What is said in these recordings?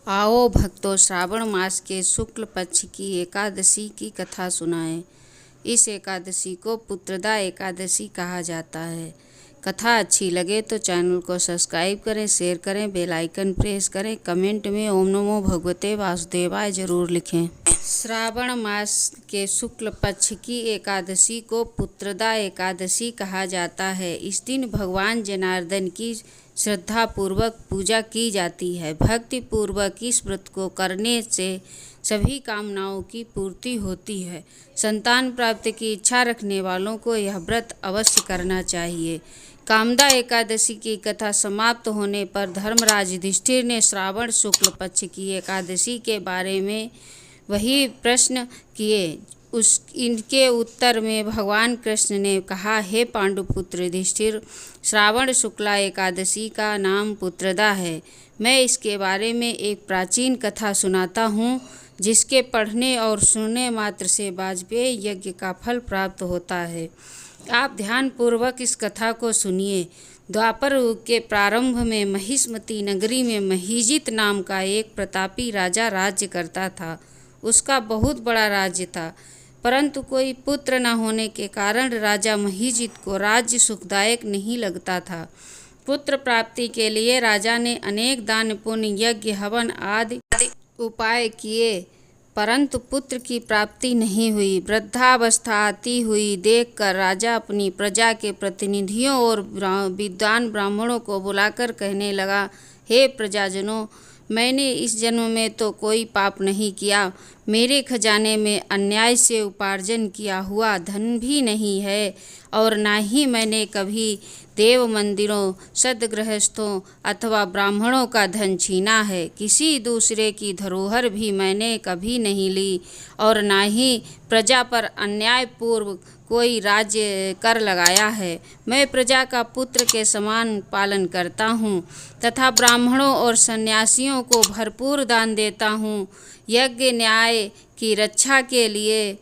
आओ भक्तों, श्रावण मास के शुक्ल पक्ष की एकादशी की कथा सुनाएं। इस एकादशी को पुत्रदा एकादशी कहा जाता है। कथा अच्छी लगे तो चैनल को सब्सक्राइब करें, शेयर करें, बेल आइकन प्रेस करें, कमेंट में ओम नमो भगवते वासुदेवाय जरूर लिखें। श्रावण मास के शुक्ल पक्ष की एकादशी को पुत्रदा एकादशी कहा जाता है। इस दिन भगवान जनार्दन की श्रद्धापूर्वक पूजा की जाती है। भक्ति पूर्वक इस व्रत को करने से सभी कामनाओं की पूर्ति होती है। संतान प्राप्ति की इच्छा रखने वालों को यह व्रत अवश्य करना चाहिए। कामदा एकादशी की कथा समाप्त होने पर धर्मराज युधिष्ठिर ने श्रावण शुक्ल पक्ष की एकादशी के बारे में वही प्रश्न किए। इनके उत्तर में भगवान कृष्ण ने कहा, हे पांडुपुत्र युधिष्ठिर, श्रावण शुक्ला एकादशी का नाम पुत्रदा है। मैं इसके बारे में एक प्राचीन कथा सुनाता हूँ, जिसके पढ़ने और सुनने मात्र से वाजपेयी यज्ञ का फल प्राप्त होता है। आप ध्यानपूर्वक इस कथा को सुनिए। द्वापर युग के प्रारंभ में महिष्मती नगरी में महीजित नाम का एक प्रतापी राजा राज्य करता था। उसका बहुत बड़ा राज्य था, परंतु कोई पुत्र न होने के कारण राजा महीजित को राज्य सुखदायक नहीं लगता था। पुत्र प्राप्ति के लिए राजा ने अनेक दान पुण्य यज्ञ हवन आदि उपाय किए, परंतु पुत्र की प्राप्ति नहीं हुई। वृद्धावस्था आती हुई देखकर राजा अपनी प्रजा के प्रतिनिधियों और विद्वान ब्राह्मणों को बुलाकर कहने लगा, हे प्रजाजनों, मैंने इस जन्म में तो कोई पाप नहीं किया। मेरे खजाने में अन्याय से उपार्जन किया हुआ धन भी नहीं है, और ना ही मैंने कभी देव मंदिरों, सद्गृहस्थों अथवा ब्राह्मणों का धन छीना है। किसी दूसरे की धरोहर भी मैंने कभी नहीं ली, और ना ही प्रजा पर अन्यायपूर्व कोई राज्य कर लगाया है। मैं प्रजा का पुत्र के समान पालन करता हूँ तथा ब्राह्मणों और सन्यासियों को भरपूर दान देता हूँ। यज्ञ न्याय की रक्षा के लिए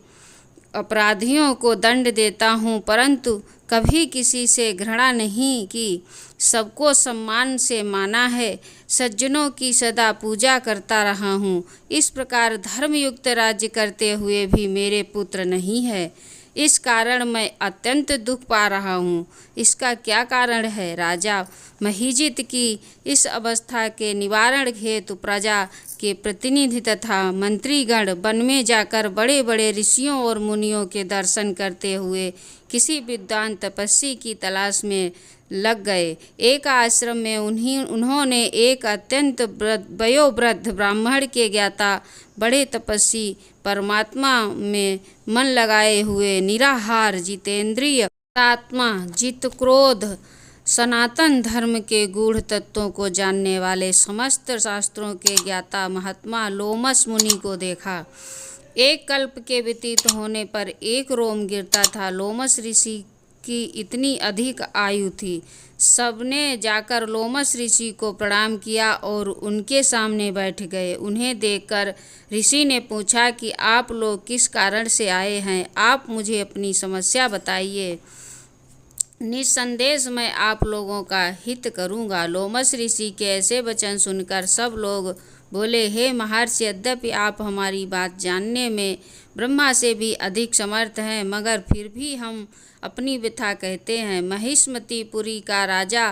अपराधियों को दंड देता हूँ, परंतु कभी किसी से घृणा नहीं की। सबको सम्मान से माना है। सज्जनों की सदा पूजा करता रहा हूँ। इस प्रकार धर्मयुक्त राज्य करते हुए भी मेरे पुत्र नहीं है। इस कारण मैं अत्यंत दुख पा रहा हूँ। इसका क्या कारण है? राजा महीजित की इस अवस्था के निवारण हेतु प्रजा के प्रतिनिधि तथा मंत्रीगण वन में जाकर बड़े बड़े ऋषियों और मुनियों के दर्शन करते हुए किसी विद्वान तपस्वी की तलाश में लग गए। एक आश्रम में उन्होंने एक अत्यंत वयोवृद्ध ब्राह्मण के ज्ञाता, बड़े तपस्वी, परमात्मा में मन लगाए हुए, निराहार, जितेंद्रिय, आत्मा, जित क्रोध, सनातन धर्म के गूढ़ तत्वों को जानने वाले, समस्त शास्त्रों के ज्ञाता महात्मा लोमस मुनि को देखा। एक कल्प के व्यतीत होने पर एक रोम गिरता था। लोमस ऋषि की इतनी अधिक आयु थी। सबने जाकर लोमस ऋषि को प्रणाम किया और उनके सामने बैठ गए। उन्हें देखकर ऋषि ने पूछा कि आप लोग किस कारण से आए हैं? आप मुझे अपनी समस्या बताइए। निस्संदेह मैं आप लोगों का हित करूंगा। लोमस ऋषि के ऐसे वचन सुनकर सब लोग बोले, हे महर्षि, यद्यपि आप हमारी बात जानने में ब्रह्मा से भी अधिक समर्थ हैं, मगर फिर भी हम अपनी व्यथा कहते हैं। महिष्मतीपुरी का राजा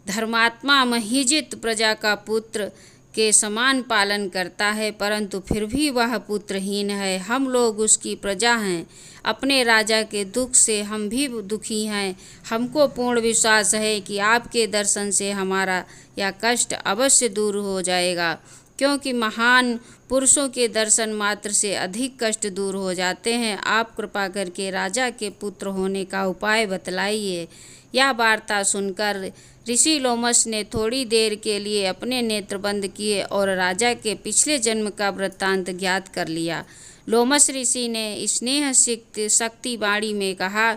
धर्मात्मा महीजित प्रजा का पुत्र के समान पालन करता है, परंतु फिर भी वह पुत्रहीन है। हम लोग उसकी प्रजा हैं। अपने राजा के दुख से हम भी दुखी हैं। हमको पूर्ण विश्वास है कि आपके दर्शन से हमारा यह कष्ट अवश्य दूर हो जाएगा, क्योंकि महान पुरुषों के दर्शन मात्र से अधिक कष्ट दूर हो जाते हैं। आप कृपा करके राजा के पुत्र होने का उपाय बतलाइए। यह वार्ता सुनकर ऋषि लोमस ने थोड़ी देर के लिए अपने नेत्र बंद किए और राजा के पिछले जन्म का वृत्तांत ज्ञात कर लिया। लोमस ऋषि ने स्नेह शक्ति वाणी में कहा,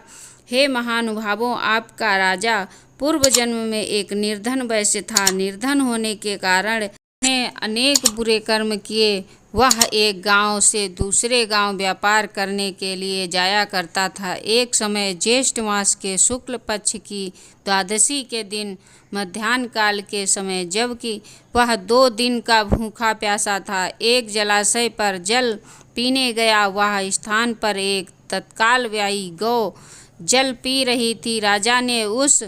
हे महानुभावों, आपका राजा पूर्व जन्म में एक निर्धन वैश्य था। निर्धन होने के कारण ने अनेक बुरे कर्म किए। वह एक गांव से दूसरे गांव व्यापार करने के लिए जाया करता था। एक समय ज्येष्ठ मास के शुक्ल पक्ष की द्वादशी के दिन मध्याह्न काल के समय, जबकि वह 2 दिन का भूखा प्यासा था, एक जलाशय पर जल पीने गया। वह स्थान पर एक तत्काल व्यायी गौ जल पी रही थी। राजा ने उस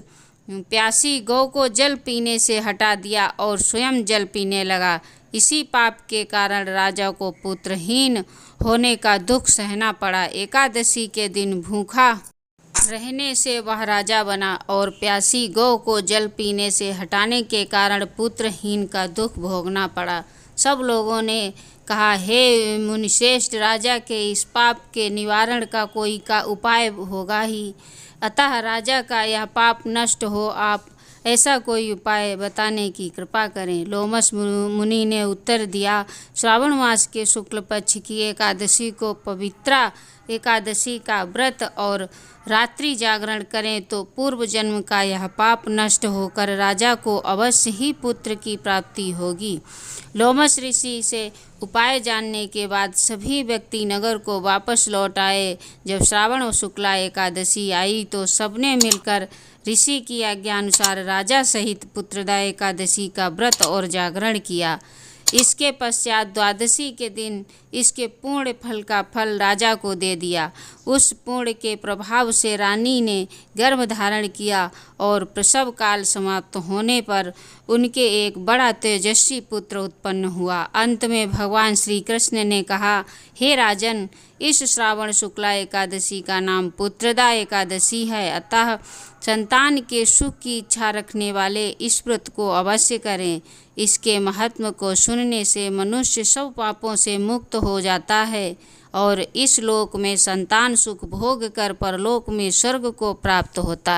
प्यासी गौ को जल पीने से हटा दिया और स्वयं जल पीने लगा। इसी पाप के कारण राजा को पुत्रहीन होने का दुख सहना पड़ा। एकादशी के दिन भूखा रहने से वह राजा बना और प्यासी गौ को जल पीने से हटाने के कारण पुत्रहीन का दुख भोगना पड़ा। सब लोगों ने कहा, हे मुनिश्रेष्ठ, राजा के इस पाप के निवारण का कोई का उपाय होगा ही, अतः राजा का यह पाप नष्ट हो, आप ऐसा कोई उपाय बताने की कृपा करें। लोमश मुनि ने उत्तर दिया, श्रावण मास के शुक्ल पक्ष की एकादशी को पवित्रा एकादशी का व्रत और रात्रि जागरण करें तो पूर्व जन्म का यह पाप नष्ट होकर राजा को अवश्य ही पुत्र की प्राप्ति होगी। लोमश ऋषि से उपाय जानने के बाद सभी व्यक्ति नगर को वापस लौट आए। जब श्रावण और शुक्ला एकादशी आई तो सबने मिलकर ऋषि की आज्ञा अनुसार राजा सहित पुत्रदा एकादशी का व्रत और जागरण किया। इसके पश्चात द्वादशी के दिन इसके पूर्ण फल का फल राजा को दे दिया। उस पुण्य के प्रभाव से रानी ने गर्भ धारण किया और प्रसव काल समाप्त होने पर उनके एक बड़ा तेजस्वी पुत्र उत्पन्न हुआ। अंत में भगवान श्री कृष्ण ने कहा, हे राजन, इस श्रावण शुक्ला एकादशी का नाम पुत्रदा एकादशी है, अतः संतान के सुख की इच्छा रखने वाले इस व्रत को अवश्य करें। इसके महत्व को सुनने से मनुष्य सब पापों से मुक्त हो जाता है और इस लोक में संतान सुख भोग कर परलोक में स्वर्ग को प्राप्त होता है।